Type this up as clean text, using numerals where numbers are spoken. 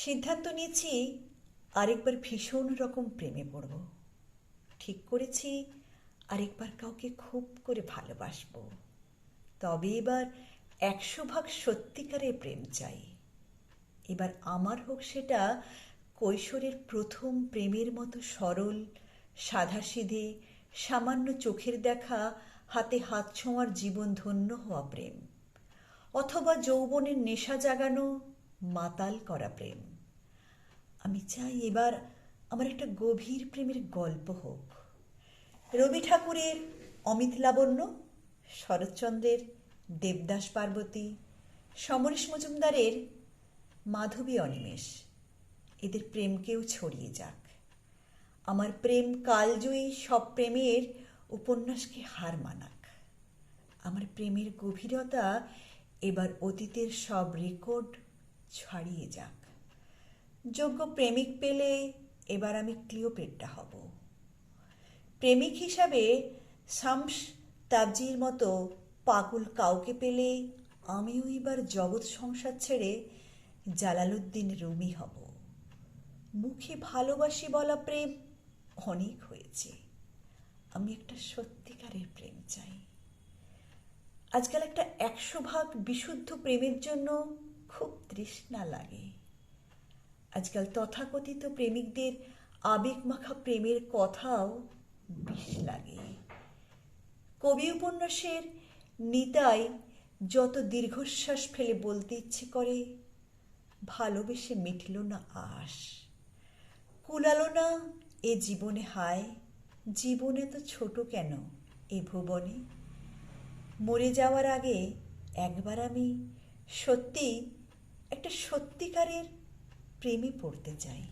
সিদ্ধান্ত নিয়েছি আরেকবার ভীষণ রকম প্রেমে পড়ব। ঠিক করেছি আরেকবার কাউকে খুব করে ভালোবাসবো। তবে এবার 100 ভাগ সত্যিকারের প্রেম চাই। এবার আমার হোক সেটা কৈশোরের প্রথম প্রেমের মতো সরল, সাধাসিধে, সামান্য চোখের দেখা, হাতে হাত ছোঁয়ার জীবন ধন্য হওয়া প্রেম, অথবা যৌবনের নেশা জাগানো, মাতাল করা প্রেম। আমি চাই এবার আমার একটা গভীর প্রেমের গল্প হোক। রবি ঠাকুরের অমিত লাবণ্য, শরৎচন্দ্রের দেবদাস পার্বতী, সমরেশ মজুমদারের মাধবী অনিমেষ, এদের প্রেমকেও ছড়িয়ে যাক। আমার প্রেম কালজয়ী সব প্রেমের উপন্যাসকে হার মানাক। আমার প্রেমের গভীরতা এবার অতীতের সব রেকর্ড ছাড়িয়ে যাক। যোগ্য প্রেমিক পেলে এবার আমি ক্লিওপেট্রা হব। প্রেমিক হিসাবে শামস তাবজির মতো পাগল কাউকে পেলে আমিও এবার জগৎ সংসার ছেড়ে জালালউদ্দিন রুমি হব। মুখে ভালোবাসি বলা প্রেম অনেক হয়েছে। আমি একটা সত্যিকারের প্রেম চাই। আজকাল একটা 100 ভাগ বিশুদ্ধ প্রেমের জন্য খুব তৃষ্ণা লাগে। আজকাল তথাকথিত প্রেমিকদের আবেগ মাখা প্রেমের কথাও বিষ লাগে। কবি উপন্যাসের নিতাই যত দীর্ঘশ্বাস ফেলে বলতে ইচ্ছে করে, ভালোবেসে মিটল না আশ, কুলালো না এ জীবনে হায়, জীবনে তো ছোট কেন এ ভুবনে। মরে যাওয়ার আগে একবার আমি সত্যি একটা সত্যিকারের প্রেমে পড়তে চাই।